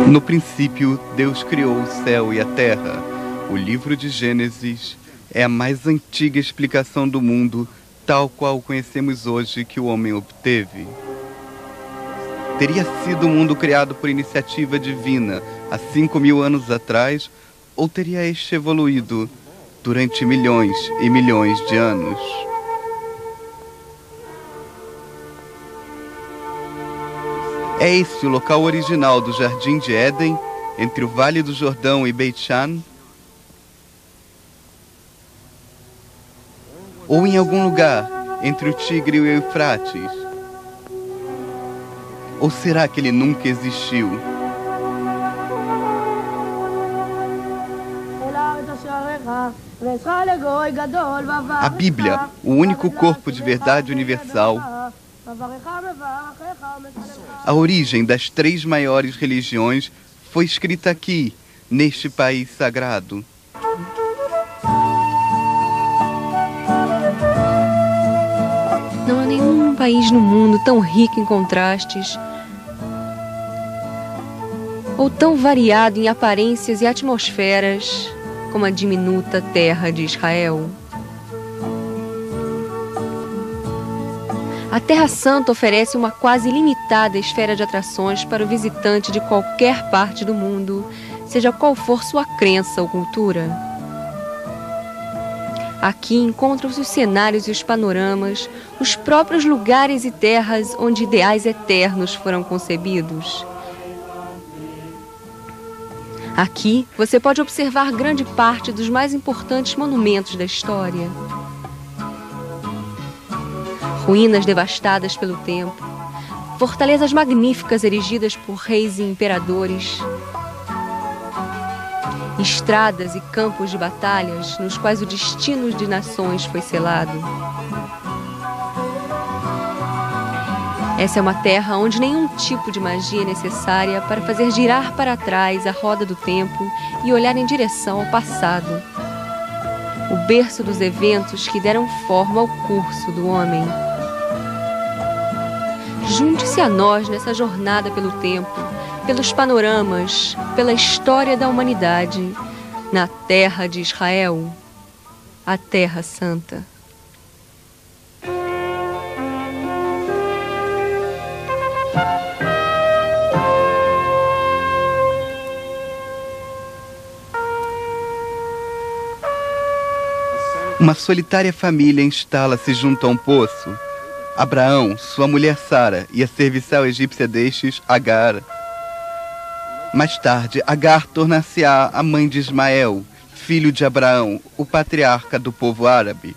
No princípio, Deus criou o céu e a terra. O livro de Gênesis é a mais antiga explicação do mundo, tal qual o conhecemos hoje, que o homem obteve. Teria sido um mundo criado por iniciativa divina há 5.000 anos atrás, ou teria este evoluído durante milhões e milhões de anos? É esse o local original do Jardim de Éden, entre o Vale do Jordão e Beit Shan? Ou em algum lugar entre o Tigre e o Eufrates? Ou será que ele nunca existiu? A Bíblia, o único corpo de verdade universal, a origem das 3 maiores religiões, foi escrita aqui, neste país sagrado. Não há nenhum país no mundo tão rico em contrastes ou tão variado em aparências e atmosferas como a diminuta terra de Israel. A Terra Santa oferece uma quase ilimitada esfera de atrações para o visitante de qualquer parte do mundo, seja qual for sua crença ou cultura. Aqui encontram-se os cenários e os panoramas, os próprios lugares e terras onde ideais eternos foram concebidos. Aqui você pode observar grande parte dos mais importantes monumentos da história. Ruínas devastadas pelo tempo, fortalezas magníficas erigidas por reis e imperadores, estradas e campos de batalhas nos quais o destino de nações foi selado. Essa é uma terra onde nenhum tipo de magia é necessária para fazer girar para trás a roda do tempo e olhar em direção ao passado, o berço dos eventos que deram forma ao curso do homem. Junte-se a nós nessa jornada pelo tempo, pelos panoramas, pela história da humanidade, na terra de Israel, a Terra Santa. Uma solitária família instala-se junto a um poço. Abraão, sua mulher Sara e a serviçal egípcia destes, Agar. Mais tarde, Agar tornar-se-á a mãe de Ismael, filho de Abraão, o patriarca do povo árabe.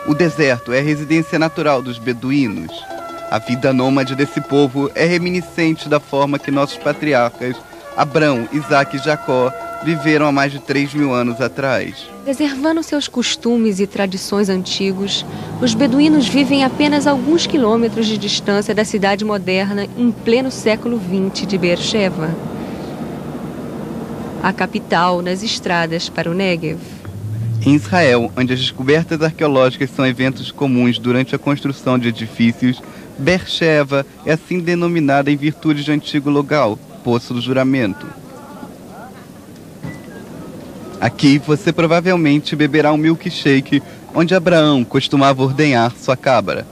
O deserto é a residência natural dos beduínos. A vida nômade desse povo é reminiscente da forma que nossos patriarcas, Abrão, Isaque e Jacó, viveram há mais de 3.000 anos atrás. Preservando seus costumes e tradições antigos, os beduínos vivem a apenas alguns quilômetros de distância da cidade moderna em pleno século XX de Beersheba, a capital nas estradas para o Negev. Em Israel, onde as descobertas arqueológicas são eventos comuns durante a construção de edifícios, Beersheba é assim denominada em virtude de um antigo lugar, Poço do Juramento. Aqui você provavelmente beberá um milkshake onde Abraão costumava ordenhar sua cabra.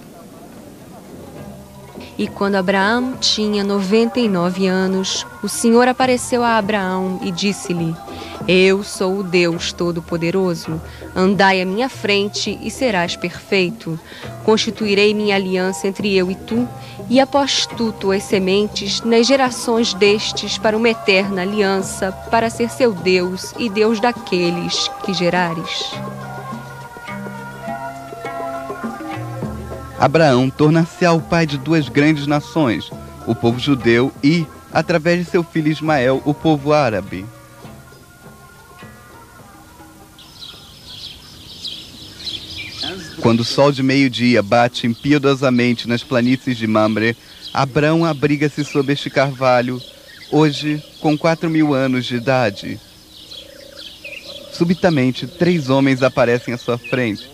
E quando Abraão tinha 99 anos, o Senhor apareceu a Abraão e disse-lhe: Eu sou o Deus Todo-Poderoso. Andai à minha frente e serás perfeito. Constituirei minha aliança entre eu e tu, e após tu tuas sementes nas gerações destes para uma eterna aliança, para ser seu Deus e Deus daqueles que gerares. Abraão torna-se-á o pai de 2 grandes nações, o povo judeu e, através de seu filho Ismael, o povo árabe. Quando o sol de meio-dia bate impiedosamente nas planícies de Mamre, Abraão abriga-se sob este carvalho, hoje com 4.000 anos de idade. Subitamente, 3 homens aparecem à sua frente.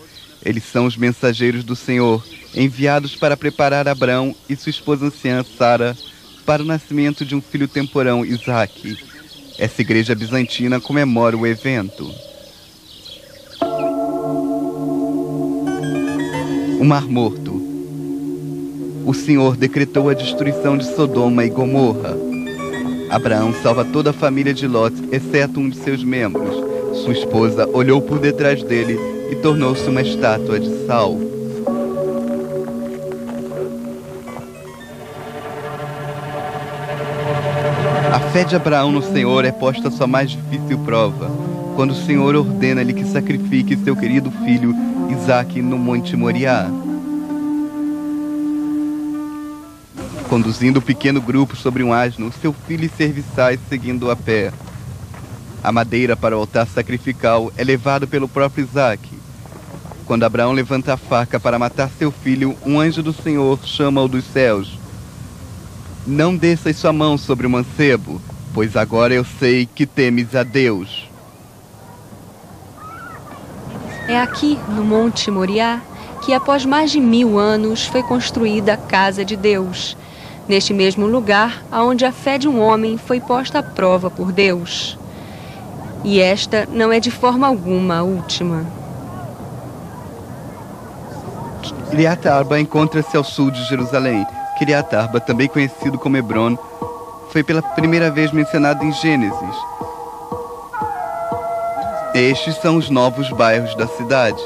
Eles são os mensageiros do Senhor, enviados para preparar Abraão e sua esposa anciã Sara para o nascimento de um filho temporão, Isaque. Essa igreja bizantina comemora o evento. O Mar Morto. O Senhor decretou a destruição de Sodoma e Gomorra. Abraão salva toda a família de Lot, exceto um de seus membros. Sua esposa olhou por detrás dele e tornou-se uma estátua de sal. A fé de Abraão no Senhor é posta à sua mais difícil prova, quando o Senhor ordena-lhe que sacrifique seu querido filho Isaque no Monte Moriá. Conduzindo o pequeno grupo sobre um asno, seu filho e serviçais seguindo a pé. A madeira para o altar sacrificial é levada pelo próprio Isaque. Quando Abraão levanta a faca para matar seu filho, um anjo do Senhor chama-o dos céus. Não desças sua mão sobre o mancebo, pois agora eu sei que temes a Deus. É aqui, no Monte Moriá, que após mais de 1000 anos foi construída a casa de Deus. Neste mesmo lugar, aonde a fé de um homem foi posta à prova por Deus. E esta não é de forma alguma a última. Kiriat Arba encontra-se ao sul de Jerusalém. Kiriat Arba, também conhecido como Hebron, foi pela primeira vez mencionado em Gênesis. Estes são os novos bairros da cidade.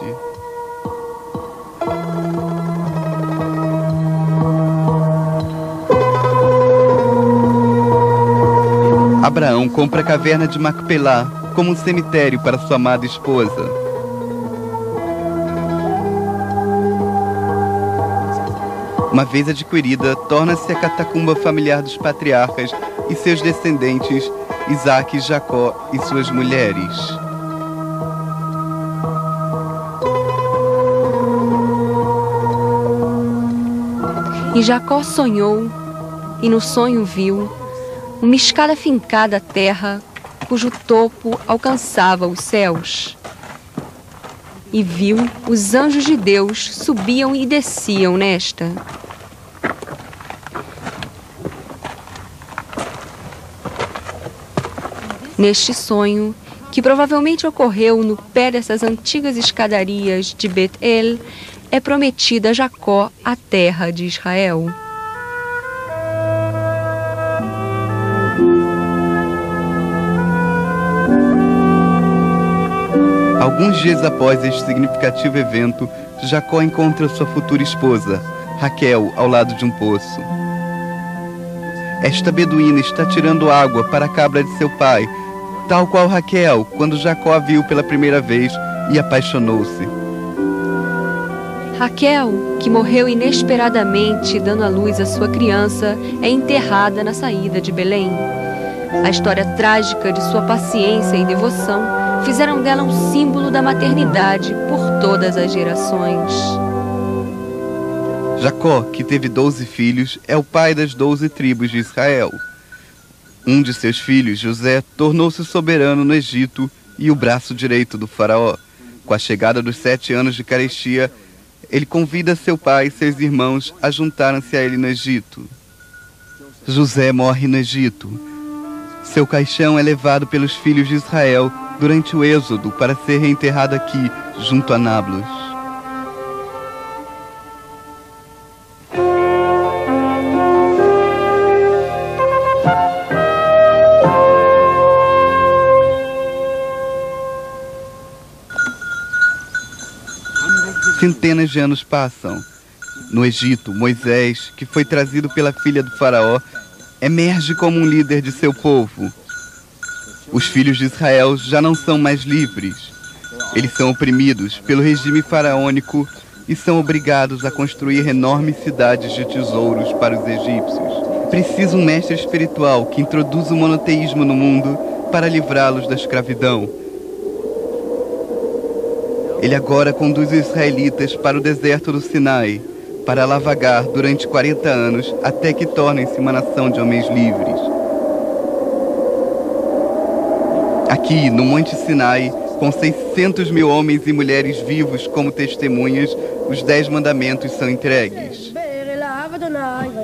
Abraão compra a caverna de Macpelá como um cemitério para sua amada esposa. Uma vez adquirida, torna-se a catacumba familiar dos patriarcas e seus descendentes, Isaque, Jacó e suas mulheres. E Jacó sonhou, e no sonho viu uma escada fincada à terra, cujo topo alcançava os céus. E viu os anjos de Deus subiam e desciam nesta. Neste sonho, que provavelmente ocorreu no pé dessas antigas escadarias de Bet-El, é prometida a Jacó a terra de Israel. Alguns dias após este significativo evento, Jacó encontra sua futura esposa, Raquel, ao lado de um poço. Esta beduína está tirando água para a cabra de seu pai, tal qual Raquel, quando Jacó a viu pela primeira vez e apaixonou-se. Raquel, que morreu inesperadamente dando à luz a sua criança, é enterrada na saída de Belém. A história trágica de sua paciência e devoção fizeram dela um símbolo da maternidade por todas as gerações. Jacó, que teve 12 filhos, é o pai das 12 tribos de Israel. Um de seus filhos, José, tornou-se soberano no Egito e o braço direito do faraó. Com a chegada dos 7 anos de carestia, ele convida seu pai e seus irmãos a juntarem-se a ele no Egito. José morre no Egito. Seu caixão é levado pelos filhos de Israel durante o êxodo para ser reenterrado aqui, junto a Nablus. Centenas de anos passam. No Egito, Moisés, que foi trazido pela filha do faraó, emerge como um líder de seu povo. Os filhos de Israel já não são mais livres. Eles são oprimidos pelo regime faraônico e são obrigados a construir enormes cidades de tesouros para os egípcios. Precisa um mestre espiritual que introduza o monoteísmo no mundo para livrá-los da escravidão. Ele agora conduz os israelitas para o deserto do Sinai, para lá vagar durante 40 anos até que tornem-se uma nação de homens livres. Aqui, no Monte Sinai, com 600 mil homens e mulheres vivos como testemunhas, os 10 mandamentos são entregues.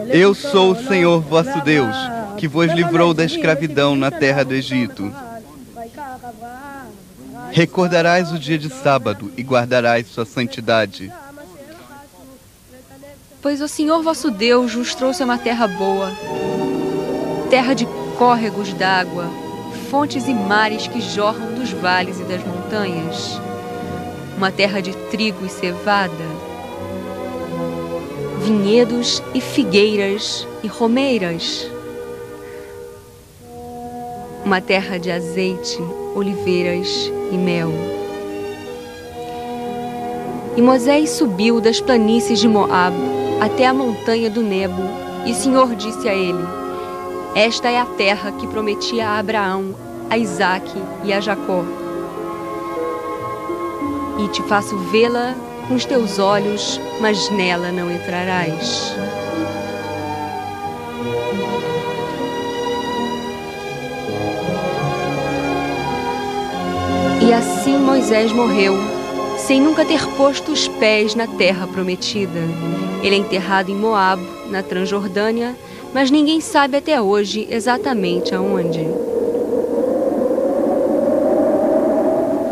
Eu sou o Senhor vosso Deus, que vos livrou da escravidão na terra do Egito. Recordarás o dia de sábado e guardarás sua santidade. Pois o Senhor vosso Deus vos trouxe a uma terra boa, terra de córregos d'água, fontes e mares que jorram dos vales e das montanhas, uma terra de trigo e cevada, vinhedos e figueiras e romeiras, uma terra de azeite, oliveiras e mel. E Moisés subiu das planícies de Moabe até a montanha do Nebo, e o Senhor disse a ele: esta é a terra que prometi a Abraão, a Isaque e a Jacó. E te faço vê-la com os teus olhos, mas nela não entrarás. E assim Moisés morreu, sem nunca ter posto os pés na terra prometida. Ele é enterrado em Moabe, na Transjordânia, mas ninguém sabe até hoje exatamente aonde.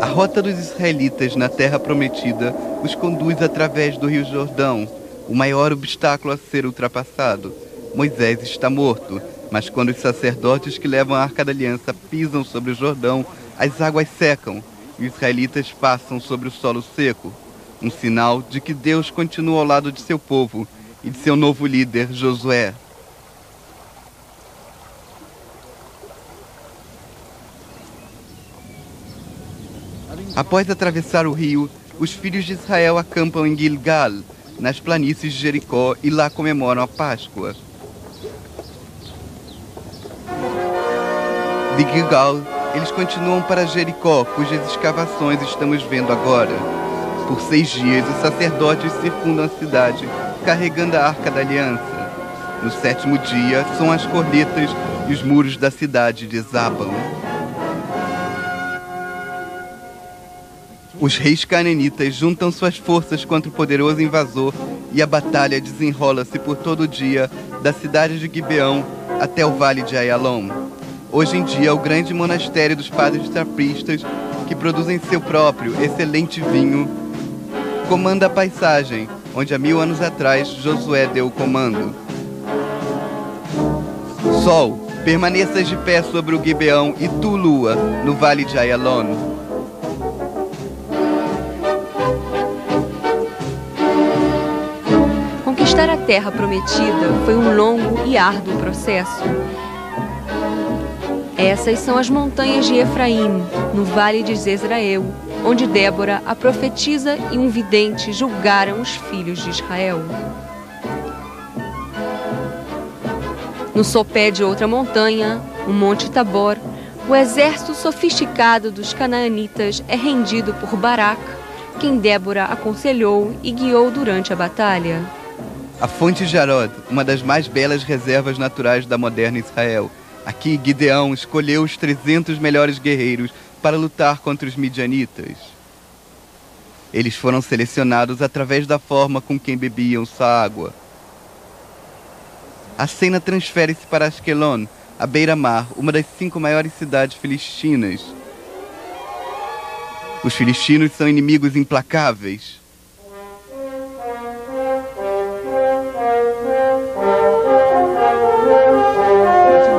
A rota dos israelitas na terra prometida os conduz através do rio Jordão, o maior obstáculo a ser ultrapassado. Moisés está morto, mas quando os sacerdotes que levam a Arca da Aliança pisam sobre o Jordão, as águas secam e os israelitas passam sobre o solo seco, um sinal de que Deus continua ao lado de seu povo e de seu novo líder, Josué. Após atravessar o rio, os filhos de Israel acampam em Gilgal, nas planícies de Jericó, e lá comemoram a Páscoa. De Gilgal, eles continuam para Jericó, cujas escavações estamos vendo agora. Por 6 dias, os sacerdotes circundam a cidade, carregando a Arca da Aliança. No 7º dia, soam as cornetas e os muros da cidade desabam. Os reis cananitas juntam suas forças contra o poderoso invasor e a batalha desenrola-se por todo o dia, da cidade de Gibeão até o vale de Aialon. Hoje em dia, o grande monastério dos padres trapistas, que produzem seu próprio excelente vinho, comanda a paisagem, onde há 1000 anos atrás Josué deu o comando. Sol, permaneças de pé sobre o Gibeão, e tu, lua, no vale de Aialon. Conquistar a terra prometida foi um longo e árduo processo. Essas são as montanhas de Efraim, no vale de Jezrael, onde Débora, a profetisa, e um vidente julgaram os filhos de Israel. No sopé de outra montanha, o Monte Tabor, o exército sofisticado dos canaanitas é rendido por Baraque, quem Débora aconselhou e guiou durante a batalha. A fonte de Arod, uma das mais belas reservas naturais da moderna Israel. Aqui, Gideão escolheu os 300 melhores guerreiros para lutar contra os midianitas. Eles foram selecionados através da forma com que bebiam sua água. A cena transfere-se para Asquelon, à beira-mar, uma das 5 maiores cidades filistinas. Os filistinos são inimigos implacáveis.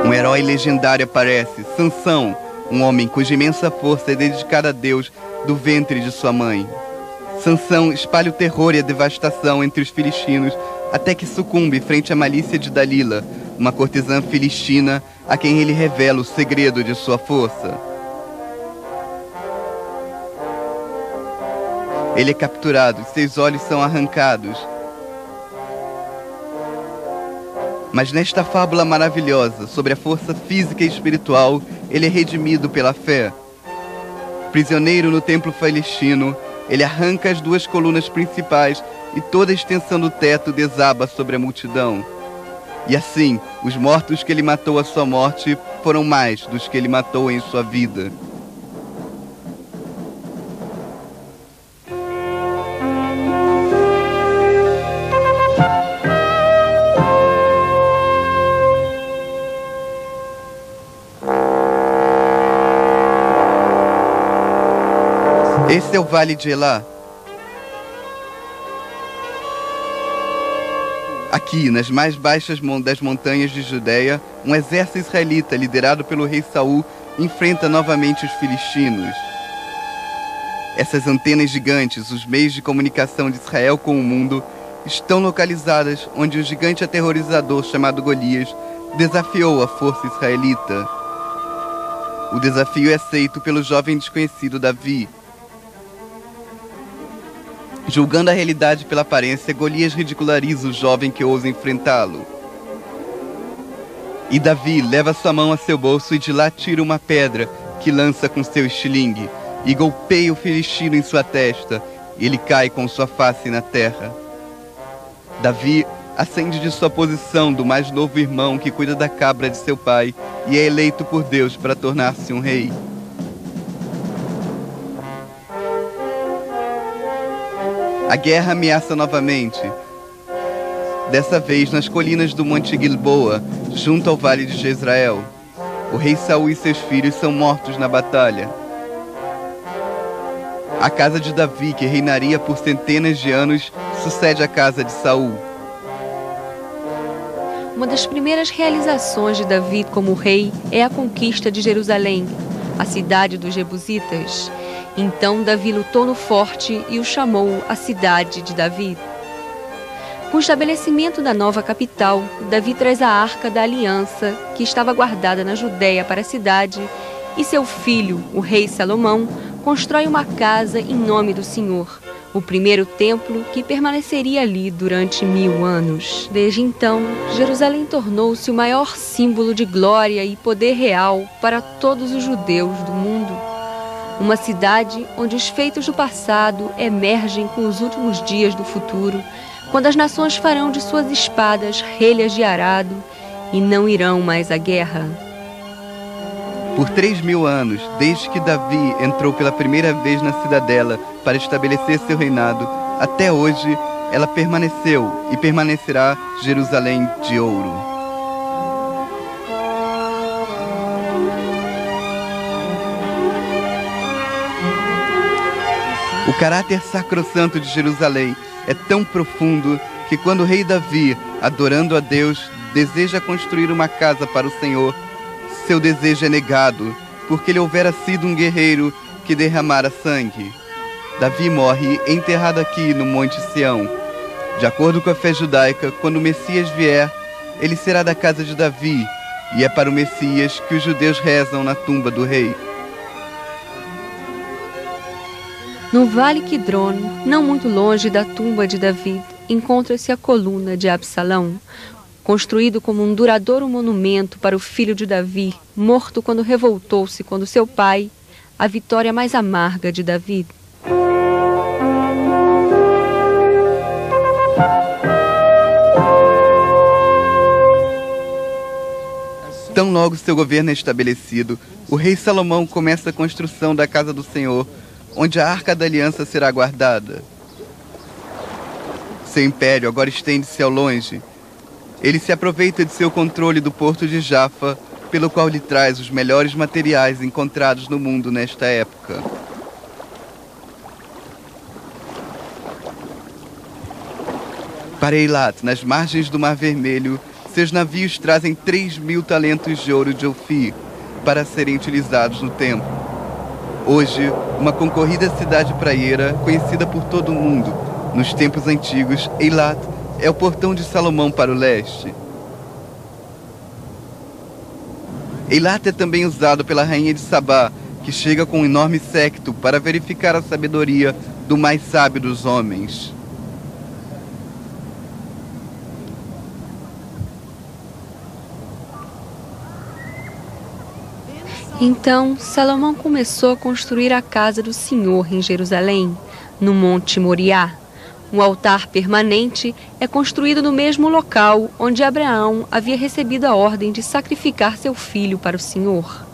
Um herói legendário aparece, Sansão, um homem cuja imensa força é dedicada a Deus do ventre de sua mãe. Sansão espalha o terror e a devastação entre os filistinos até que sucumbe frente à malícia de Dalila, uma cortesã filistina a quem ele revela o segredo de sua força. Ele é capturado e seus olhos são arrancados. Mas nesta fábula maravilhosa sobre a força física e espiritual, ele é redimido pela fé. Prisioneiro no templo filistino, ele arranca as 2 colunas principais e toda a extensão do teto desaba sobre a multidão. E assim, os mortos que ele matou à sua morte foram mais dos que ele matou em sua vida. Esse é o Vale de Elá. Aqui, nas mais baixas das montanhas de Judeia, um exército israelita liderado pelo rei Saul enfrenta novamente os filistinos. Essas antenas gigantes, os meios de comunicação de Israel com o mundo, estão localizadas onde um gigante aterrorizador chamado Golias desafiou a força israelita. O desafio é aceito pelo jovem desconhecido Davi. Julgando a realidade pela aparência, Golias ridiculariza o jovem que ousa enfrentá-lo. E Davi leva sua mão a seu bolso e de lá tira uma pedra que lança com seu estilingue e golpeia o filistino em sua testa, e ele cai com sua face na terra. Davi ascende de sua posição do mais novo irmão que cuida da cabra de seu pai e é eleito por Deus para tornar-se um rei. A guerra ameaça novamente, dessa vez nas colinas do Monte Gilboa, junto ao Vale de Jezreel. O rei Saul e seus filhos são mortos na batalha. A casa de Davi, que reinaria por centenas de anos, sucede à casa de Saul. Uma das primeiras realizações de Davi como rei é a conquista de Jerusalém, a cidade dos Jebusitas. Então Davi lutou no forte e o chamou a cidade de Davi. Com o estabelecimento da nova capital, Davi traz a Arca da Aliança, que estava guardada na Judéia, para a cidade, e seu filho, o rei Salomão, constrói uma casa em nome do Senhor, o primeiro templo que permaneceria ali durante 1000 anos. Desde então, Jerusalém tornou-se o maior símbolo de glória e poder real para todos os judeus do mundo. Uma cidade onde os feitos do passado emergem com os últimos dias do futuro, quando as nações farão de suas espadas relhas de arado e não irão mais à guerra. Por 3000 anos, desde que Davi entrou pela primeira vez na cidadela para estabelecer seu reinado, até hoje ela permaneceu e permanecerá Jerusalém de ouro. O caráter sacrossanto de Jerusalém é tão profundo que quando o rei Davi, adorando a Deus, deseja construir uma casa para o Senhor, seu desejo é negado, porque ele houvera sido um guerreiro que derramara sangue. Davi morre enterrado aqui no Monte Sião. De acordo com a fé judaica, quando o Messias vier, ele será da casa de Davi, e é para o Messias que os judeus rezam na tumba do rei. No Vale Quidron, não muito longe da tumba de Davi, encontra-se a coluna de Absalão, construído como um duradouro monumento para o filho de Davi, morto quando revoltou-se contra seu pai, a vitória mais amarga de Davi. Tão logo seu governo é estabelecido, o rei Salomão começa a construção da casa do Senhor, onde a Arca da Aliança será guardada. Seu império agora estende-se ao longe. Ele se aproveita de seu controle do porto de Jafa, pelo qual lhe traz os melhores materiais encontrados no mundo nesta época. Para Eilat, nas margens do Mar Vermelho, seus navios trazem 3000 talentos de ouro de Ofir para serem utilizados no templo. Hoje, uma concorrida cidade praieira, conhecida por todo o mundo. Nos tempos antigos, Eilat é o portão de Salomão para o leste. Eilat é também usado pela rainha de Sabá, que chega com um enorme séquito para verificar a sabedoria do mais sábio dos homens. Então, Salomão começou a construir a casa do Senhor em Jerusalém, no Monte Moriá. Um altar permanente é construído no mesmo local onde Abraão havia recebido a ordem de sacrificar seu filho para o Senhor.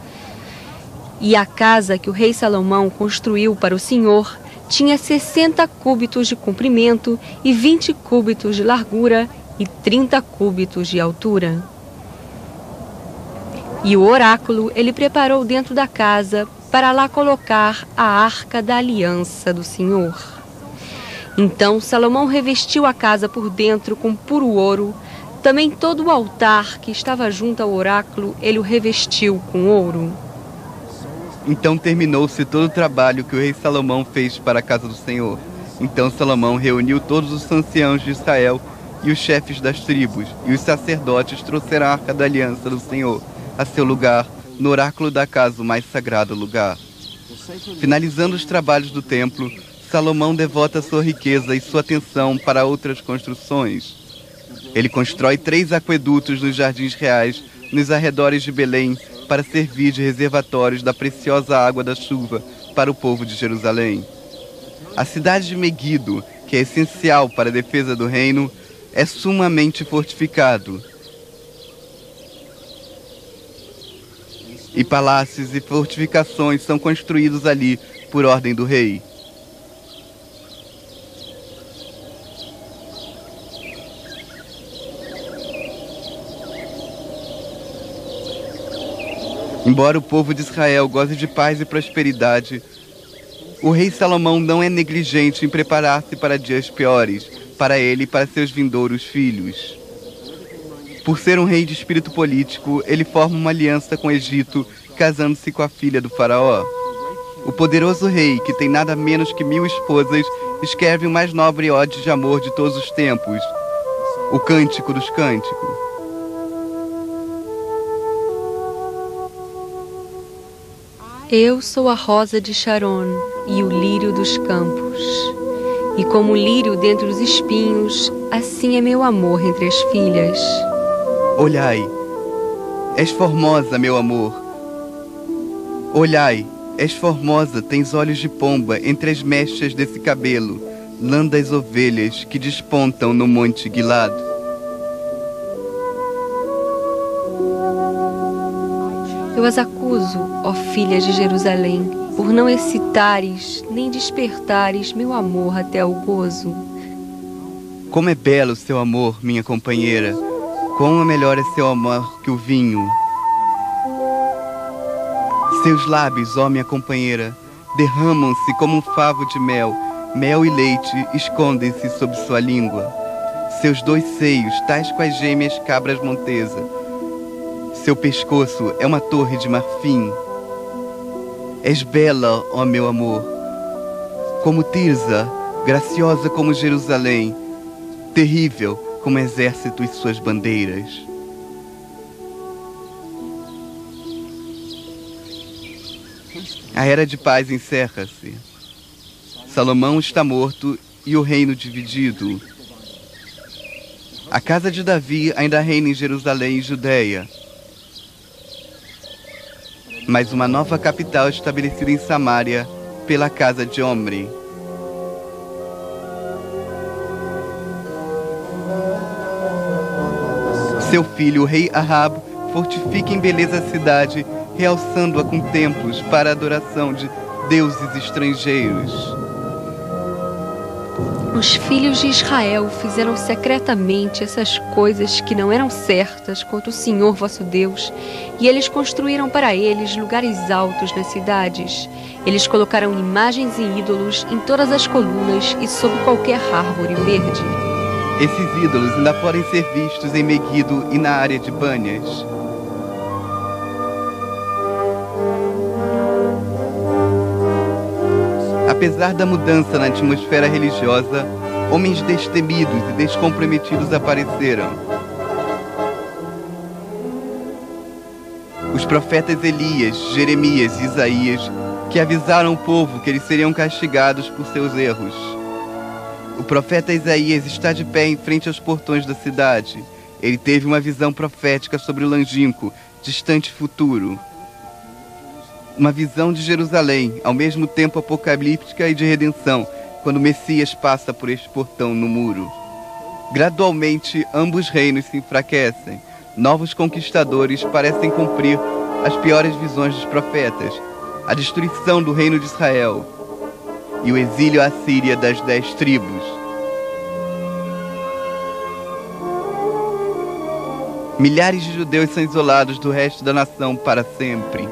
E a casa que o rei Salomão construiu para o Senhor tinha 60 cúbitos de comprimento e 20 cúbitos de largura e 30 cúbitos de altura. E o oráculo ele preparou dentro da casa para lá colocar a arca da aliança do Senhor. Então Salomão revestiu a casa por dentro com puro ouro. Também todo o altar que estava junto ao oráculo, ele o revestiu com ouro. Então terminou-se todo o trabalho que o rei Salomão fez para a casa do Senhor. Então Salomão reuniu todos os anciãos de Israel e os chefes das tribos, e os sacerdotes trouxeram a arca da aliança do Senhor a seu lugar, no oráculo da casa, o mais sagrado lugar. Finalizando os trabalhos do templo, Salomão devota sua riqueza e sua atenção para outras construções. Ele constrói 3 aquedutos nos jardins reais, nos arredores de Belém, para servir de reservatórios da preciosa água da chuva para o povo de Jerusalém. A cidade de Meguido, que é essencial para a defesa do reino, é sumamente fortificado. E palácios e fortificações são construídos ali por ordem do rei. Embora o povo de Israel goze de paz e prosperidade, o rei Salomão não é negligente em preparar-se para dias piores, para ele e para seus vindouros filhos. Por ser um rei de espírito político, ele forma uma aliança com o Egito, casando-se com a filha do faraó. O poderoso rei, que tem nada menos que 1000 esposas, escreve o mais nobre ode de amor de todos os tempos, o Cântico dos Cânticos. Eu sou a rosa de Sharon e o lírio dos campos. E como o lírio dentre os espinhos, assim é meu amor entre as filhas. Olhai, és formosa, meu amor. Olhai, és formosa, tens olhos de pomba entre as mechas desse cabelo, lã das ovelhas que despontam no monte Gilad. Eu as acuso, ó filhas de Jerusalém, por não excitares nem despertares meu amor até ao gozo. Como é belo seu amor, minha companheira. Quão melhor é seu amor que o vinho. Seus lábios, ó minha companheira, derramam-se como um favo de mel. Mel e leite escondem-se sob sua língua. Seus 2 seios, tais quais gêmeas cabras montesa. Seu pescoço é uma torre de marfim. És bela, ó meu amor, como Tirza, graciosa como Jerusalém, terrível como exército e suas bandeiras. A era de paz encerra-se. Salomão está morto e o reino dividido. A casa de Davi ainda reina em Jerusalém e Judeia, mas uma nova capital estabelecida em Samaria pela casa de Omri. Seu filho, o rei Ahab, fortifica em beleza a cidade, realçando-a com templos para a adoração de deuses estrangeiros. Os filhos de Israel fizeram secretamente essas coisas que não eram certas contra o Senhor vosso Deus, e eles construíram para eles lugares altos nas cidades. Eles colocaram imagens e ídolos em todas as colunas e sob qualquer árvore verde. Esses ídolos ainda podem ser vistos em Meguido e na área de Bânias. Apesar da mudança na atmosfera religiosa, homens destemidos e descomprometidos apareceram. Os profetas Elias, Jeremias e Isaías, que avisaram o povo que eles seriam castigados por seus erros. O profeta Isaías está de pé em frente aos portões da cidade. Ele teve uma visão profética sobre o longínquo, distante futuro. Uma visão de Jerusalém, ao mesmo tempo apocalíptica e de redenção, quando o Messias passa por este portão no muro. Gradualmente, ambos reinos se enfraquecem. Novos conquistadores parecem cumprir as piores visões dos profetas, a destruição do reino de Israel e o exílio à Síria das 10 tribos. Milhares de judeus são isolados do resto da nação para sempre.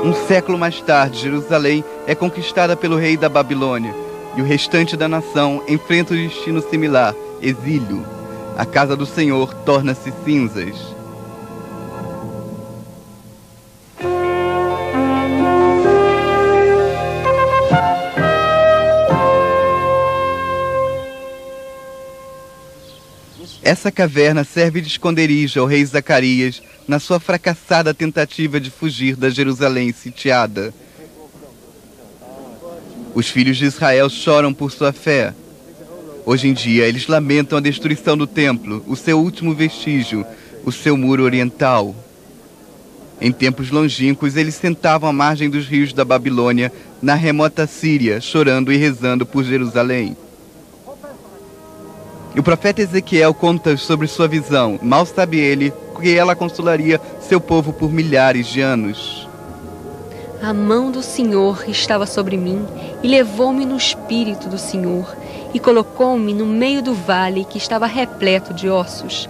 Um século mais tarde, Jerusalém é conquistada pelo rei da Babilônia e o restante da nação enfrenta um destino similar, exílio. A casa do Senhor torna-se cinzas. Essa caverna serve de esconderijo ao rei Zacarias na sua fracassada tentativa de fugir da Jerusalém sitiada. Os filhos de Israel choram por sua fé. Hoje em dia, eles lamentam a destruição do templo, o seu último vestígio, o seu muro oriental. Em tempos longínquos, eles sentavam à margem dos rios da Babilônia, na remota Síria, chorando e rezando por Jerusalém. E o profeta Ezequiel conta sobre sua visão. Mal sabe ele que ela consolaria seu povo por milhares de anos. A mão do Senhor estava sobre mim e levou-me no espírito do Senhor e colocou-me no meio do vale que estava repleto de ossos.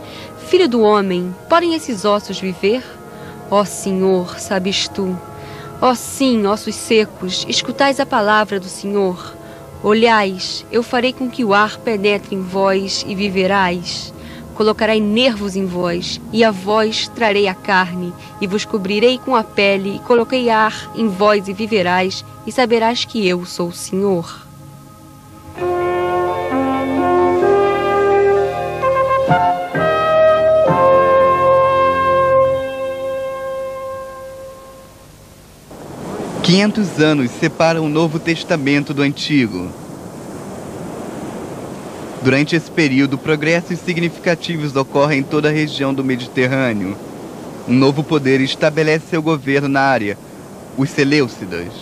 Filho do homem, podem esses ossos viver? Ó Senhor, sabes tu. Ó sim, ossos secos, escutais a palavra do Senhor. Olhais, eu farei com que o ar penetre em vós e viverás. Colocarei nervos em vós, e a vós trarei a carne, e vos cobrirei com a pele, e coloquei ar em vós e viverás, e saberás que eu sou o Senhor. Quinhentos anos separam o Novo Testamento do Antigo. Durante esse período, progressos significativos ocorrem em toda a região do Mediterrâneo. Um novo poder estabelece seu governo na área, os Seleucidas.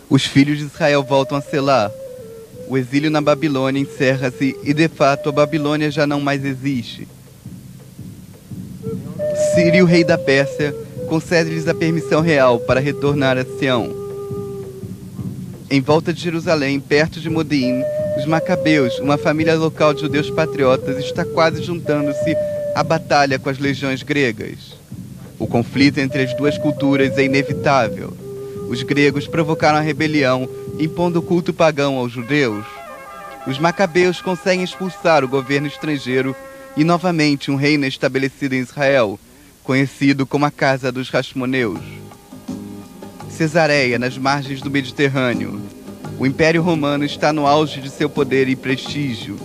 Os filhos de Israel voltam a Selá. O exílio na Babilônia encerra-se e, de fato, a Babilônia já não mais existe. Ciro, rei da Pérsia, concede-lhes a permissão real para retornar a Sião. Em volta de Jerusalém, perto de Modeim, os Macabeus, uma família local de judeus patriotas, está quase juntando-se à batalha com as legiões gregas. O conflito entre as duas culturas é inevitável. Os gregos provocaram a rebelião, impondo o culto pagão aos judeus. Os Macabeus conseguem expulsar o governo estrangeiro e, novamente, um reino é estabelecido em Israel, conhecido como a Casa dos Hasmoneus. Cesareia, nas margens do Mediterrâneo. O Império Romano está no auge de seu poder e prestígio.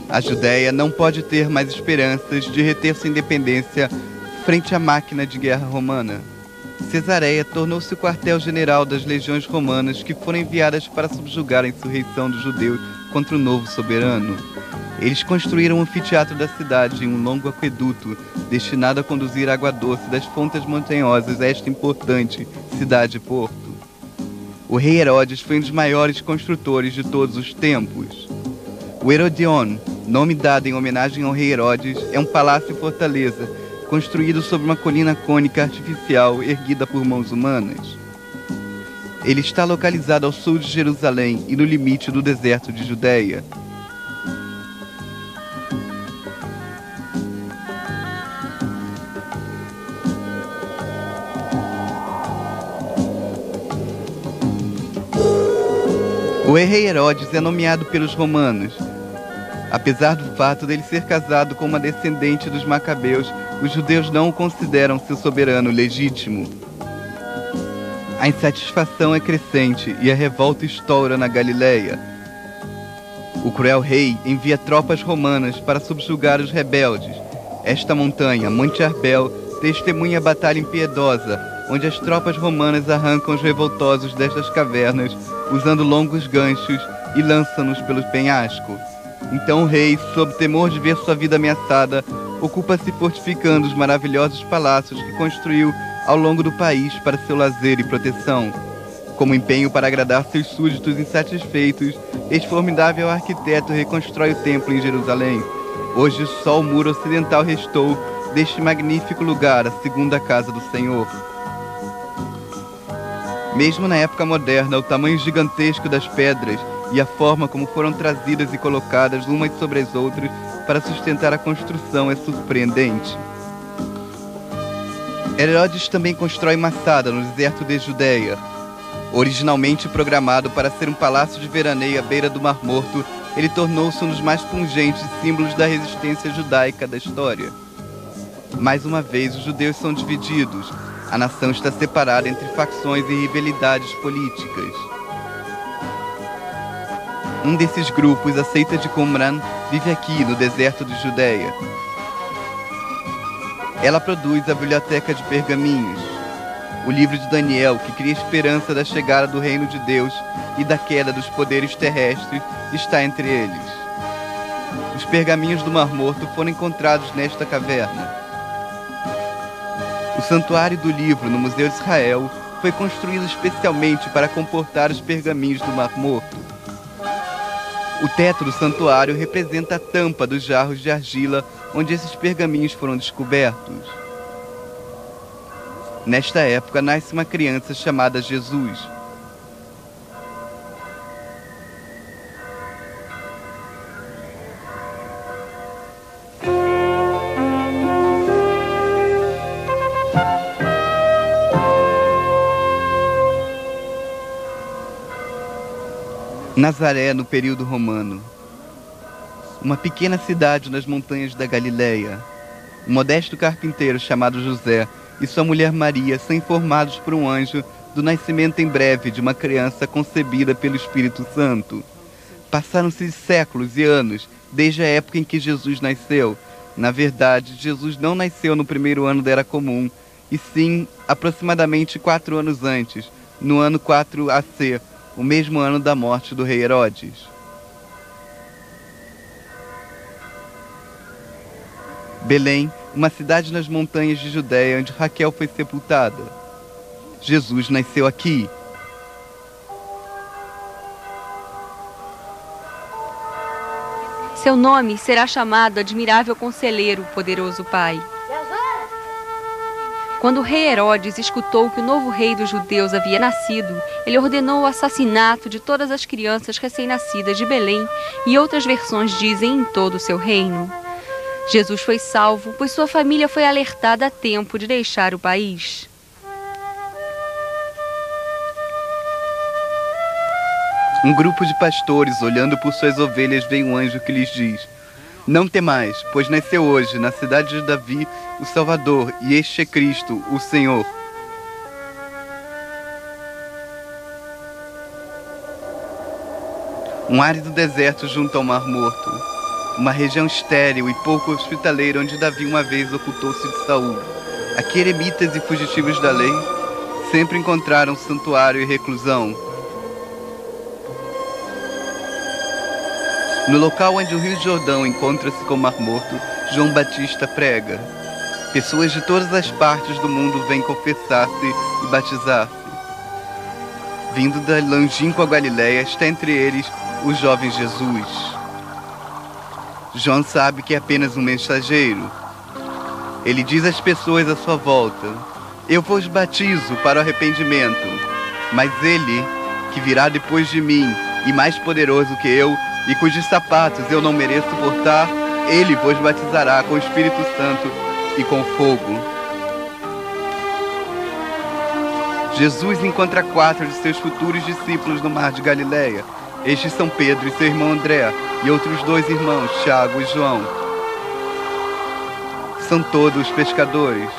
A Judéia não pode ter mais esperanças de reter sua independência frente à máquina de guerra romana. Cesareia tornou-se o quartel-general das legiões romanas que foram enviadas para subjugar a insurreição dos judeus contra o novo soberano. Eles construíram um anfiteatro da cidade em um longo aqueduto destinado a conduzir água doce das fontes montanhosas a esta importante cidade-porto. O rei Herodes foi um dos maiores construtores de todos os tempos. O Herodion, nome dado em homenagem ao rei Herodes, é um palácio-fortaleza construído sobre uma colina cônica artificial erguida por mãos humanas. Ele está localizado ao sul de Jerusalém e no limite do deserto de Judeia. O rei Herodes é nomeado pelos romanos. Apesar do fato dele ser casado com uma descendente dos Macabeus, os judeus não o consideram seu soberano legítimo. A insatisfação é crescente e a revolta estoura na Galileia. O cruel rei envia tropas romanas para subjugar os rebeldes. Esta montanha, Monte Arbel, testemunha a batalha impiedosa, onde as tropas romanas arrancam os revoltosos destas cavernas, usando longos ganchos, e lançam-nos pelo penhasco. Então o rei, sob temor de ver sua vida ameaçada, ocupa-se fortificando os maravilhosos palácios que construiu ao longo do país para seu lazer e proteção. Como empenho para agradar seus súditos insatisfeitos, este formidável arquiteto reconstrói o templo em Jerusalém. Hoje só o muro ocidental restou deste magnífico lugar, a segunda casa do Senhor. Mesmo na época moderna, o tamanho gigantesco das pedras e a forma como foram trazidas e colocadas umas sobre as outras para sustentar a construção é surpreendente. Herodes também constrói Massada, no deserto de Judeia. Originalmente programado para ser um palácio de veraneio à beira do Mar Morto, ele tornou-se um dos mais pungentes símbolos da resistência judaica da história. Mais uma vez, os judeus são divididos. A nação está separada entre facções e rivalidades políticas. Um desses grupos, a seita de Qumran, vive aqui, no deserto de Judeia. Ela produz a Biblioteca de Pergaminhos, o livro de Daniel, que cria esperança da chegada do reino de Deus e da queda dos poderes terrestres, está entre eles. Os pergaminhos do Mar Morto foram encontrados nesta caverna. O Santuário do Livro, no Museu de Israel, foi construído especialmente para comportar os pergaminhos do Mar Morto. O teto do santuário representa a tampa dos jarros de argila onde esses pergaminhos foram descobertos. Nesta época, nasce uma criança chamada Jesus. Nazaré, no período romano. Uma pequena cidade nas montanhas da Galileia. Um modesto carpinteiro chamado José e sua mulher Maria são informados por um anjo do nascimento em breve de uma criança concebida pelo Espírito Santo. Passaram-se séculos e anos desde a época em que Jesus nasceu. Na verdade, Jesus não nasceu no primeiro ano da Era Comum, e sim aproximadamente 4 anos antes, no ano 4 AC, o mesmo ano da morte do rei Herodes. Belém, uma cidade nas montanhas de Judeia, onde Raquel foi sepultada. Jesus nasceu aqui. Seu nome será chamado Admirável Conselheiro, Poderoso Pai. Quando o rei Herodes escutou que o novo rei dos judeus havia nascido, ele ordenou o assassinato de todas as crianças recém-nascidas de Belém, e outras versões dizem em todo o seu reino. Jesus foi salvo, pois sua família foi alertada a tempo de deixar o país. Um grupo de pastores, olhando por suas ovelhas, vê um anjo que lhes diz: não temais, pois nasceu hoje, na cidade de Davi, o Salvador, e este é Cristo, o Senhor. Um árido deserto junto ao Mar Morto. Uma região estéril e pouco hospitaleira onde Davi uma vez ocultou-se de Saul. Aqui eremitas e fugitivos da lei sempre encontraram santuário e reclusão. No local onde o Rio Jordão encontra-se com o Mar Morto, João Batista prega. Pessoas de todas as partes do mundo vêm confessar-se e batizar-se. Vindo da longínqua Galileia, está entre eles o jovem Jesus. João sabe que é apenas um mensageiro. Ele diz às pessoas à sua volta: eu vos batizo para o arrependimento, mas ele, que virá depois de mim, e mais poderoso que eu, e cujos sapatos eu não mereço portar, ele vos batizará com o Espírito Santo e com fogo. Jesus encontra 4 de seus futuros discípulos no mar de Galileia. Estes são Pedro e seu irmão André, e outros 2 irmãos, Tiago e João. São todos pescadores.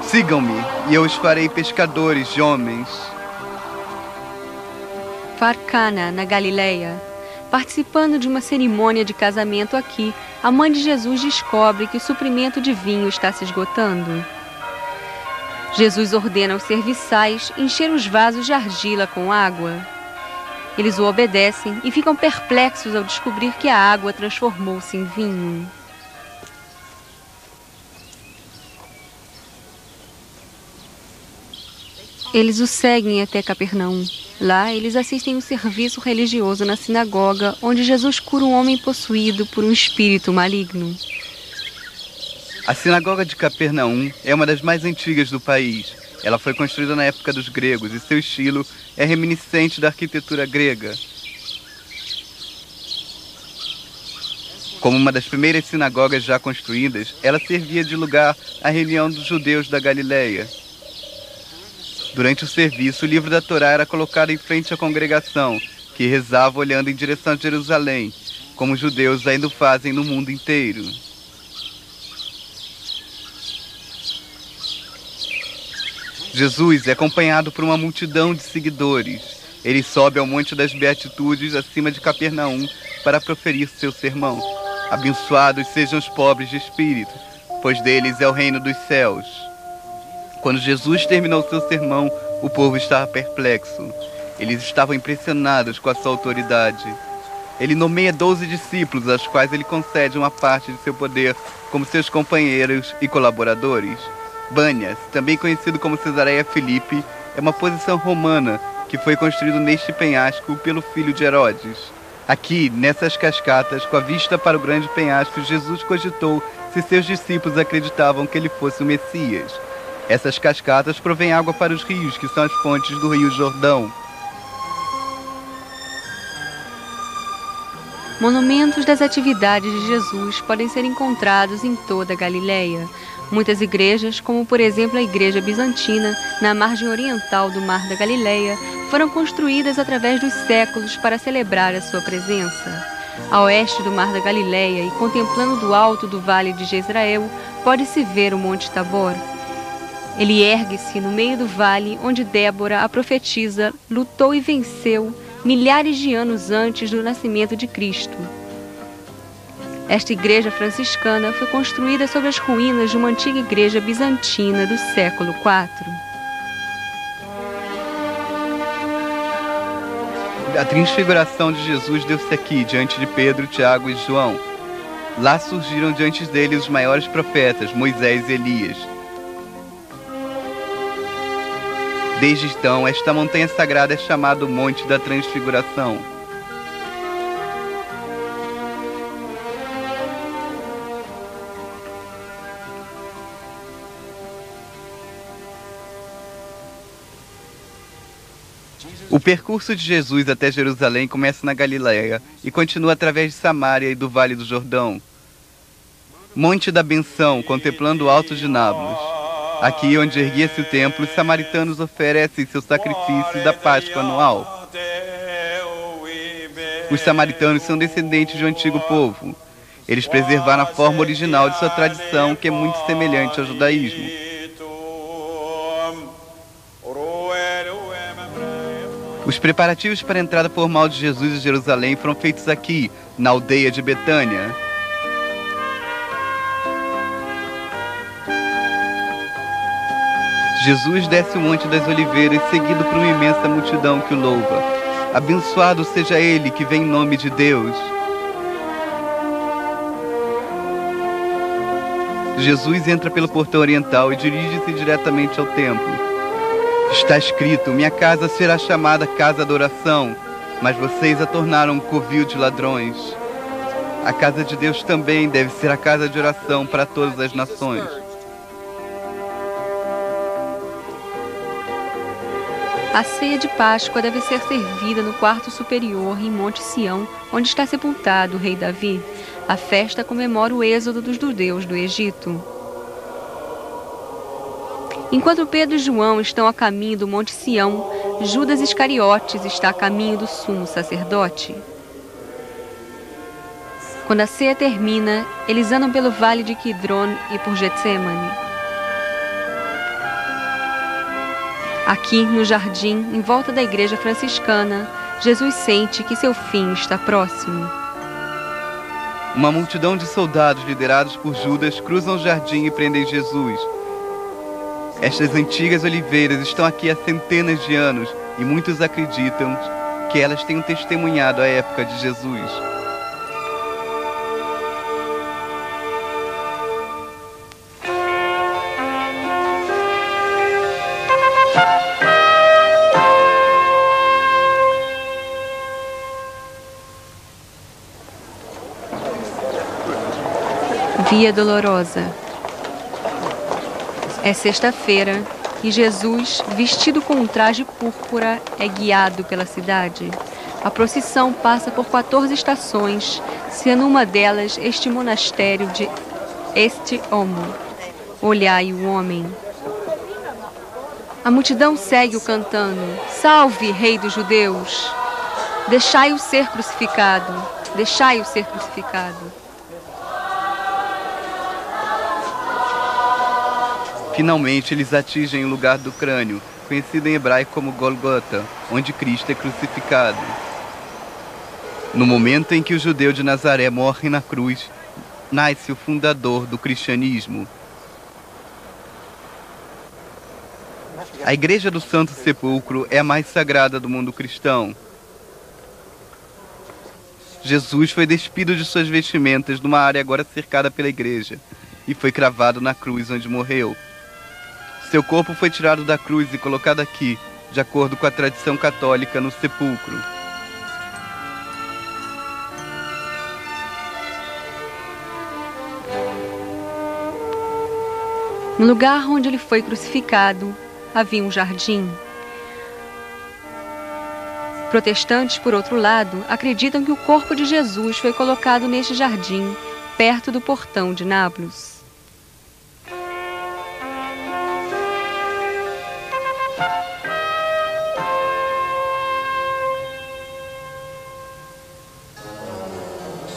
Sigam-me, e eu os farei pescadores de homens. Farcana, na Galileia. Participando de uma cerimônia de casamento aqui, a mãe de Jesus descobre que o suprimento de vinho está se esgotando. Jesus ordena aos serviçais encher os vasos de argila com água. Eles o obedecem e ficam perplexos ao descobrir que a água transformou-se em vinho. Eles o seguem até Capernaum. Lá, eles assistem um serviço religioso na sinagoga, onde Jesus cura um homem possuído por um espírito maligno. A sinagoga de Capernaum é uma das mais antigas do país. Ela foi construída na época dos gregos e seu estilo é reminiscente da arquitetura grega. Como uma das primeiras sinagogas já construídas, ela servia de lugar à reunião dos judeus da Galileia. Durante o serviço, o livro da Torá era colocado em frente à congregação, que rezava olhando em direção a Jerusalém, como os judeus ainda o fazem no mundo inteiro. Jesus é acompanhado por uma multidão de seguidores. Ele sobe ao Monte das Beatitudes, acima de Capernaum, para proferir seu sermão. Abençoados sejam os pobres de espírito, pois deles é o reino dos céus. Quando Jesus terminou seu sermão, o povo estava perplexo. Eles estavam impressionados com a sua autoridade. Ele nomeia 12 discípulos, aos quais ele concede uma parte de seu poder como seus companheiros e colaboradores. Bânias, também conhecido como Cesareia Filipe, é uma posição romana que foi construído neste penhasco pelo filho de Herodes. Aqui, nessas cascatas, com a vista para o grande penhasco, Jesus cogitou se seus discípulos acreditavam que ele fosse o Messias. Essas cascatas provêm água para os rios, que são as fontes do Rio Jordão. Monumentos das atividades de Jesus podem ser encontrados em toda a Galileia. Muitas igrejas, como por exemplo a Igreja Bizantina, na margem oriental do Mar da Galileia, foram construídas através dos séculos para celebrar a sua presença. A oeste do Mar da Galileia e contemplando do alto do Vale de Jezrael, pode-se ver o Monte Tabor. Ele ergue-se no meio do vale onde Débora, a profetisa, lutou e venceu milhares de anos antes do nascimento de Cristo. Esta igreja franciscana foi construída sobre as ruínas de uma antiga igreja bizantina do século IV. A transfiguração de Jesus deu-se aqui, diante de Pedro, Tiago e João. Lá surgiram diante dele os maiores profetas, Moisés e Elias. Desde então, esta montanha sagrada é chamada Monte da Transfiguração. O percurso de Jesus até Jerusalém começa na Galileia e continua através de Samaria e do Vale do Jordão. Monte da Benção, contemplando o alto de Nablus. Aqui, onde erguia-se o templo, os samaritanos oferecem seu sacrifício da Páscoa anual. Os samaritanos são descendentes de um antigo povo. Eles preservaram a forma original de sua tradição, que é muito semelhante ao judaísmo. Os preparativos para a entrada formal de Jesus em Jerusalém foram feitos aqui, na aldeia de Betânia. Jesus desce o Monte das Oliveiras, seguido por uma imensa multidão que o louva. Abençoado seja ele que vem em nome de Deus. Jesus entra pelo portão oriental e dirige-se diretamente ao templo. Está escrito: minha casa será chamada casa da oração, mas vocês a tornaram um covil de ladrões. A casa de Deus também deve ser a casa de oração para todas as nações. A ceia de Páscoa deve ser servida no quarto superior em Monte Sião, onde está sepultado o rei Davi. A festa comemora o êxodo dos judeus do Egito. Enquanto Pedro e João estão a caminho do Monte Sião, Judas Iscariotes está a caminho do sumo sacerdote. Quando a ceia termina, eles andam pelo vale de Quidron e por Getsemane. Aqui, no jardim, em volta da igreja franciscana, Jesus sente que seu fim está próximo. Uma multidão de soldados liderados por Judas cruzam o jardim e prendem Jesus. Estas antigas oliveiras estão aqui há centenas de anos e muitos acreditam que elas tenham testemunhado a época de Jesus. Via Dolorosa. É sexta-feira e Jesus, vestido com um traje púrpura, é guiado pela cidade. A procissão passa por 14 estações, se numa delas este monastério de este homo. Olhai o homem. A multidão segue-o cantando: Salve, Rei dos Judeus! Deixai-o ser crucificado, deixai-o ser crucificado. Finalmente, eles atingem o lugar do crânio, conhecido em hebraico como Golgota, onde Cristo é crucificado. No momento em que o judeu de Nazaré morre na cruz, nasce o fundador do cristianismo. A Igreja do Santo Sepulcro é a mais sagrada do mundo cristão. Jesus foi despido de suas vestimentas numa área agora cercada pela igreja e foi cravado na cruz onde morreu. Seu corpo foi tirado da cruz e colocado aqui, de acordo com a tradição católica, no sepulcro. No lugar onde ele foi crucificado, havia um jardim. Protestantes, por outro lado, acreditam que o corpo de Jesus foi colocado neste jardim, perto do portão de Nablus.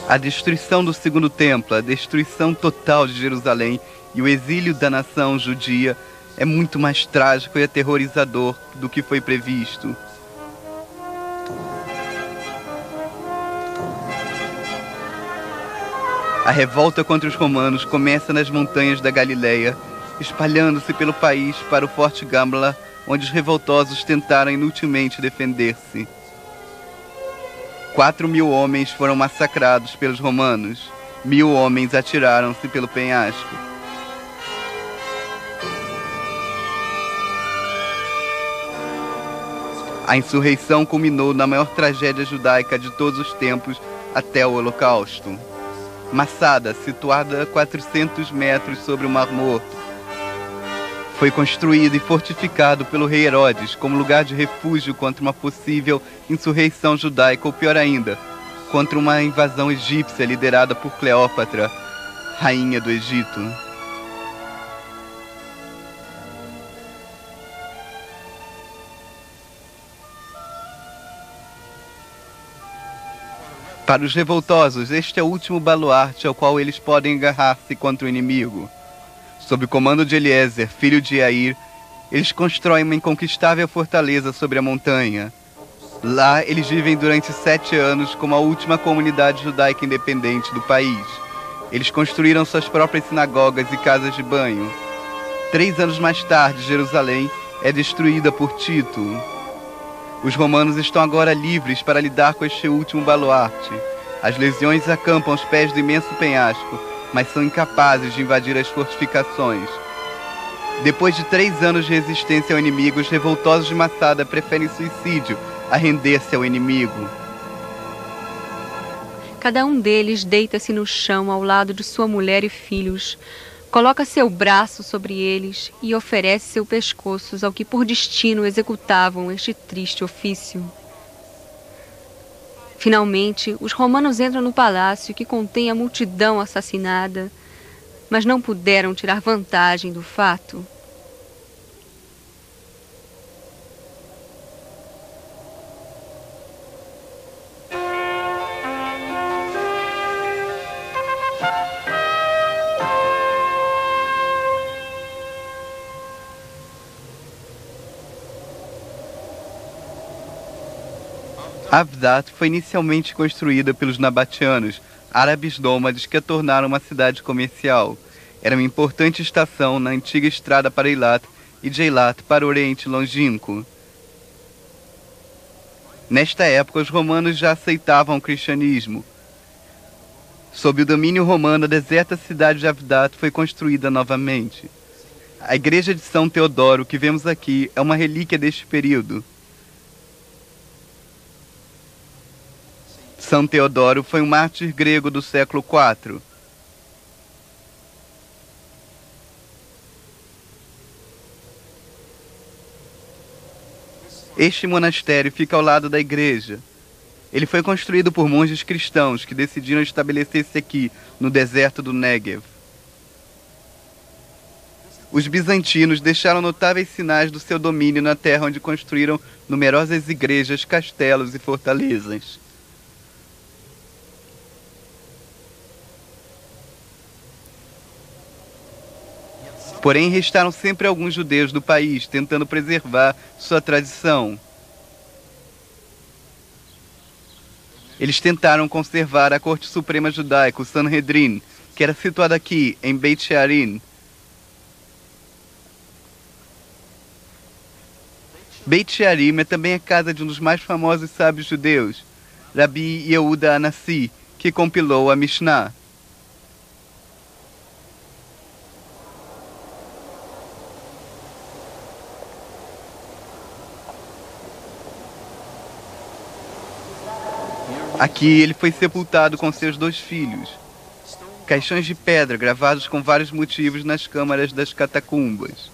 A destruição do Segundo Templo, a destruição total de Jerusalém e o exílio da nação judia é muito mais trágico e aterrorizador do que foi previsto. A revolta contra os romanos começa nas montanhas da Galileia, espalhando-se pelo país para o Forte Gamla, onde os revoltosos tentaram inutilmente defender-se. 4.000 homens foram massacrados pelos romanos. 1.000 homens atiraram-se pelo penhasco. A insurreição culminou na maior tragédia judaica de todos os tempos até o Holocausto. Massada, situada a 400 metros sobre o Mar Morto, foi construído e fortificado pelo rei Herodes como lugar de refúgio contra uma possível insurreição judaica, ou pior ainda, contra uma invasão egípcia liderada por Cleópatra, rainha do Egito. Para os revoltosos, este é o último baluarte ao qual eles podem agarrar-se contra o inimigo. Sob o comando de Eliezer, filho de Iair, eles constroem uma inconquistável fortaleza sobre a montanha. Lá, eles vivem durante 7 anos como a última comunidade judaica independente do país. Eles construíram suas próprias sinagogas e casas de banho. 3 anos mais tarde, Jerusalém é destruída por Tito. Os romanos estão agora livres para lidar com este último baluarte. As legiões acampam aos pés do imenso penhasco, mas são incapazes de invadir as fortificações. Depois de 3 anos de resistência ao inimigo, os revoltosos de Massada preferem suicídio a render-se ao inimigo. Cada um deles deita-se no chão ao lado de sua mulher e filhos, coloca seu braço sobre eles e oferece seu pescoço ao que por destino executavam este triste ofício. Finalmente, os romanos entram no palácio que contém a multidão assassinada, mas não puderam tirar vantagem do fato. Avdat foi inicialmente construída pelos nabatianos, árabes nômades que a tornaram uma cidade comercial. Era uma importante estação na antiga estrada para Eilat e de Eilat para o Oriente Longínquo. Nesta época, os romanos já aceitavam o cristianismo. Sob o domínio romano, a deserta cidade de Avdat foi construída novamente. A igreja de São Teodoro, que vemos aqui, é uma relíquia deste período. São Teodoro foi um mártir grego do século IV. Este monastério fica ao lado da igreja. Ele foi construído por monges cristãos que decidiram estabelecer-se aqui, no deserto do Negev. Os bizantinos deixaram notáveis sinais do seu domínio na terra, onde construíram numerosas igrejas, castelos e fortalezas. Porém, restaram sempre alguns judeus do país, tentando preservar sua tradição. Eles tentaram conservar a Corte Suprema Judaica, o Sanhedrin, que era situada aqui, em Beit Shearim. Beit Shearim é também a casa de um dos mais famosos sábios judeus, Rabi Yehuda Anassi, que compilou a Mishnah. Aqui ele foi sepultado com seus 2 filhos. Caixões de pedra gravados com vários motivos nas câmaras das catacumbas.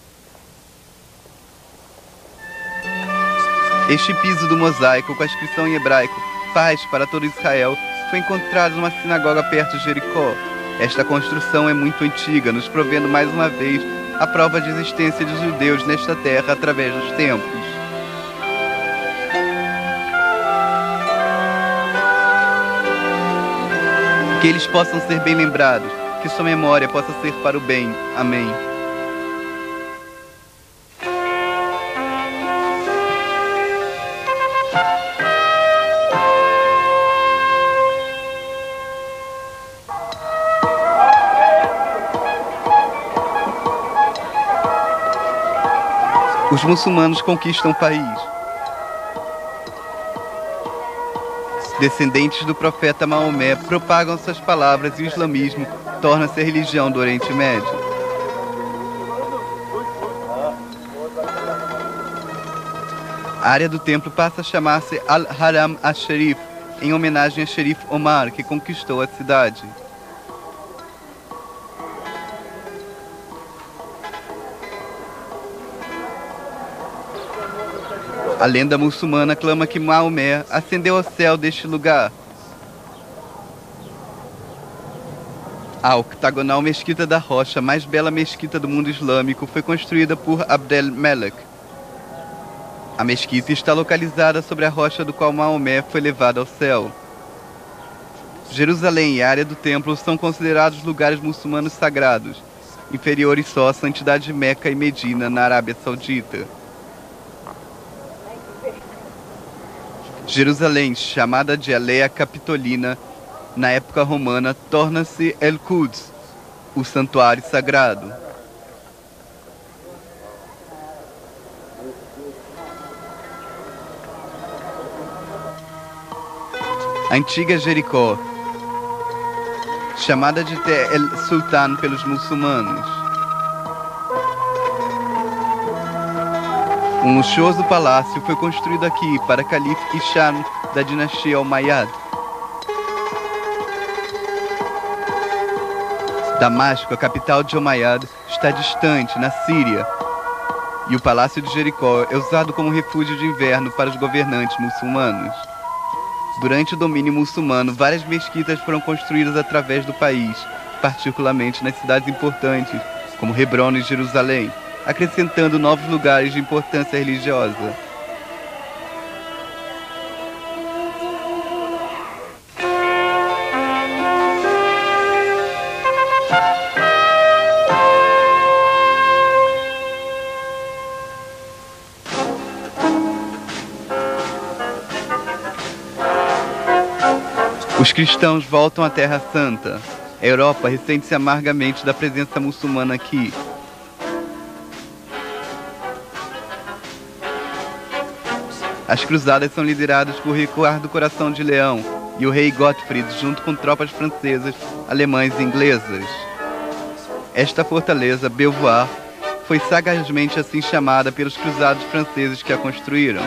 Este piso do mosaico, com a inscrição em hebraico, paz para todo Israel, foi encontrado numa sinagoga perto de Jericó. Esta construção é muito antiga, nos provendo mais uma vez a prova de existência de judeus nesta terra através dos tempos. Que eles possam ser bem lembrados, que sua memória possa ser para o bem. Amém. Os muçulmanos conquistam o país. Descendentes do profeta Maomé propagam suas palavras e o islamismo torna-se a religião do Oriente Médio. A área do templo passa a chamar-se Al-Haram al-Sharif, em homenagem a Sharif Omar, que conquistou a cidade. A lenda muçulmana clama que Maomé ascendeu ao céu deste lugar. A octagonal mesquita da Rocha, mais bela mesquita do mundo islâmico, foi construída por Abdel Melek. A mesquita está localizada sobre a rocha do qual Maomé foi levado ao céu. Jerusalém e a área do templo são considerados lugares muçulmanos sagrados, inferiores só à santidade de Meca e Medina, na Arábia Saudita. Jerusalém, chamada de Alea Capitolina, na época romana, torna-se El Quds, o santuário sagrado. A antiga Jericó, chamada de Te El Sultan pelos muçulmanos. Um luxuoso palácio foi construído aqui para Calife Hisham da dinastia Almohade. Damasco, a capital de Almohade, está distante, na Síria, e o Palácio de Jericó é usado como refúgio de inverno para os governantes muçulmanos. Durante o domínio muçulmano, várias mesquitas foram construídas através do país, particularmente nas cidades importantes, como Hebron e Jerusalém, acrescentando novos lugares de importância religiosa. Os cristãos voltam à Terra Santa. A Europa ressente-se amargamente da presença muçulmana aqui. As cruzadas são lideradas por Ricardo Coração de Leão e o rei Gottfried, junto com tropas francesas, alemãs e inglesas. Esta fortaleza, Belvoir, foi sagazmente assim chamada pelos cruzados franceses que a construíram.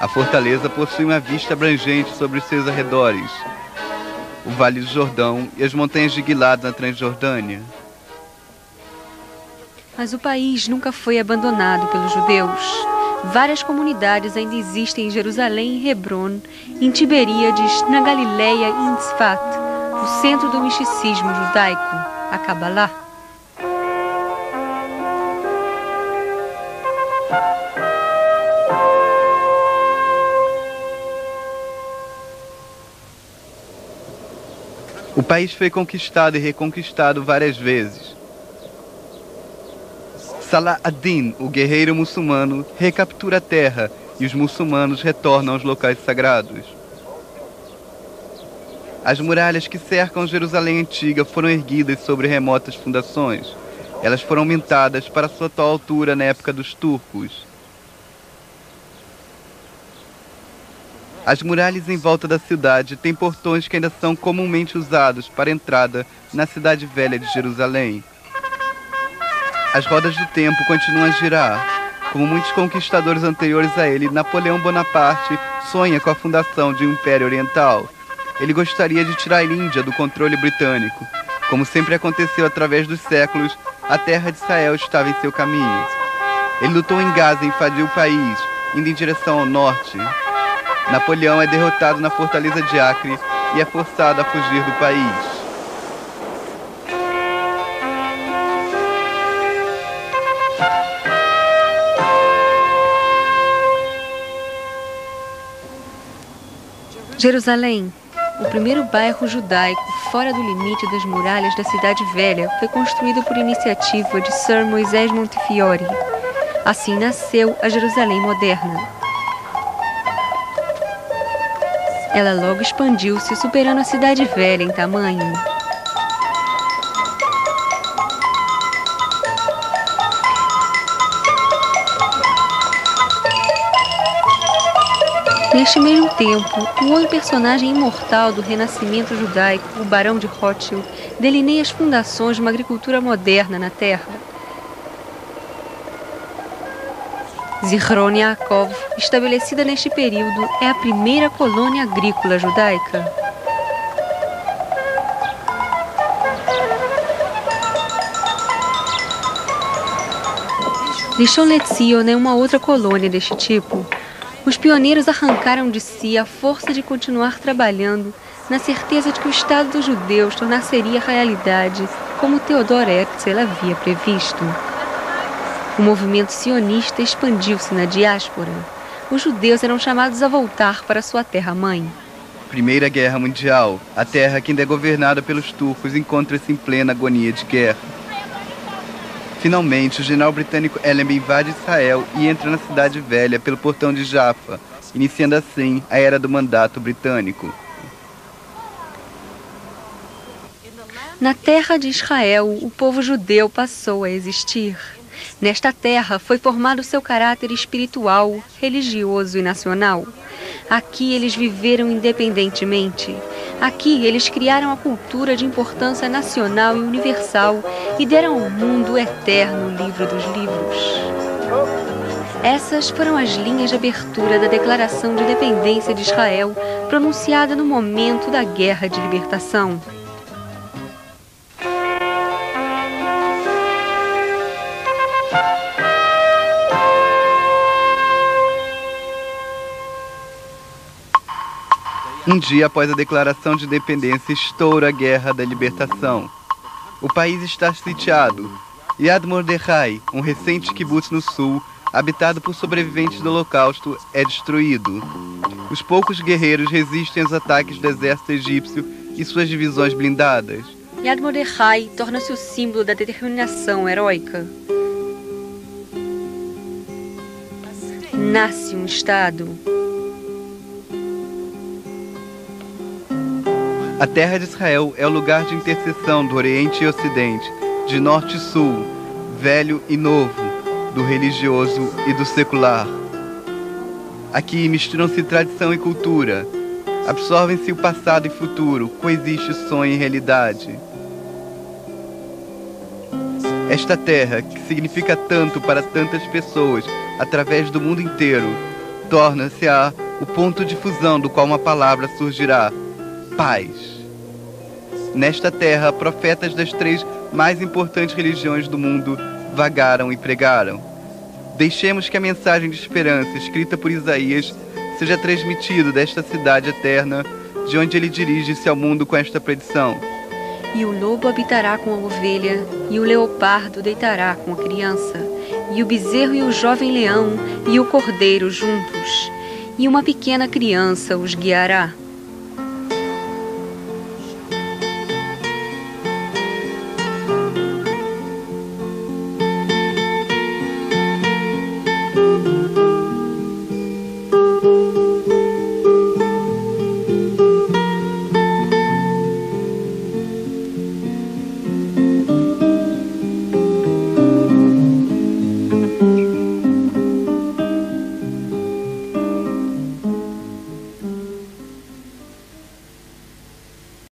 A fortaleza possui uma vista abrangente sobre os seus arredores, o Vale do Jordão e as montanhas de Gilad na Transjordânia. Mas o país nunca foi abandonado pelos judeus. Várias comunidades ainda existem em Jerusalém e Hebron, em Tiberíades, na Galileia e em Tzfat, o centro do misticismo judaico, a Kabbalah. O país foi conquistado e reconquistado várias vezes. Salah ad-Din, o guerreiro muçulmano, recaptura a terra e os muçulmanos retornam aos locais sagrados. As muralhas que cercam Jerusalém antiga foram erguidas sobre remotas fundações. Elas foram aumentadas para sua atual altura na época dos turcos. As muralhas em volta da cidade têm portões que ainda são comumente usados para a entrada na cidade velha de Jerusalém. As rodas do tempo continuam a girar. Como muitos conquistadores anteriores a ele, Napoleão Bonaparte sonha com a fundação de um Império Oriental. Ele gostaria de tirar a Índia do controle britânico. Como sempre aconteceu através dos séculos, a terra de Israel estava em seu caminho. Ele lutou em Gaza e invadiu o país, indo em direção ao norte. Napoleão é derrotado na fortaleza de Acre e é forçado a fugir do país. Jerusalém, o primeiro bairro judaico fora do limite das muralhas da Cidade Velha, foi construído por iniciativa de Sir Moisés Montefiore. Assim nasceu a Jerusalém moderna. Ela logo expandiu-se, superando a Cidade Velha em tamanho. Neste mesmo tempo, um outro personagem imortal do renascimento judaico, o Barão de Rothschild, delineia as fundações de uma agricultura moderna na terra. Zichron Yaakov, estabelecida neste período, é a primeira colônia agrícola judaica. Rishon LeZion é uma outra colônia deste tipo. Os pioneiros arrancaram de si a força de continuar trabalhando, na certeza de que o Estado dos judeus tornar-se-ia realidade, como Theodor Herzl havia previsto. O movimento sionista expandiu-se na diáspora. Os judeus eram chamados a voltar para sua terra-mãe. Primeira Guerra Mundial. A terra que ainda é governada pelos turcos encontra-se em plena agonia de guerra. Finalmente, o general britânico Allenby invade Israel e entra na Cidade Velha pelo portão de Jaffa, iniciando assim a era do mandato britânico. Na terra de Israel, o povo judeu passou a existir. Nesta terra foi formado seu caráter espiritual, religioso e nacional. Aqui eles viveram independentemente. Aqui eles criaram a cultura de importância nacional e universal e deram ao mundo o eterno livro dos livros. Essas foram as linhas de abertura da Declaração de Independência de Israel, pronunciada no momento da Guerra de Libertação. Um dia após a declaração de independência, estoura a Guerra da Libertação. O país está sitiado. Yad Mordechai, um recente kibbutz no sul, habitado por sobreviventes do Holocausto, é destruído. Os poucos guerreiros resistem aos ataques do exército egípcio e suas divisões blindadas. Yad Mordechai torna-se o símbolo da determinação heróica. Nasce um Estado. A terra de Israel é o lugar de interseção do Oriente e Ocidente, de Norte e Sul, velho e novo, do religioso e do secular. Aqui misturam-se tradição e cultura, absorvem-se o passado e futuro, coexiste sonho e realidade. Esta terra, que significa tanto para tantas pessoas, através do mundo inteiro, torna-se o ponto de fusão do qual uma palavra surgirá: paz. Nesta terra, profetas das três mais importantes religiões do mundo vagaram e pregaram. Deixemos que a mensagem de esperança escrita por Isaías seja transmitida desta cidade eterna, de onde ele dirige-se ao mundo com esta predição. E o lobo habitará com a ovelha, e o leopardo deitará com a criança, e o bezerro e o jovem leão, e o cordeiro juntos, e uma pequena criança os guiará.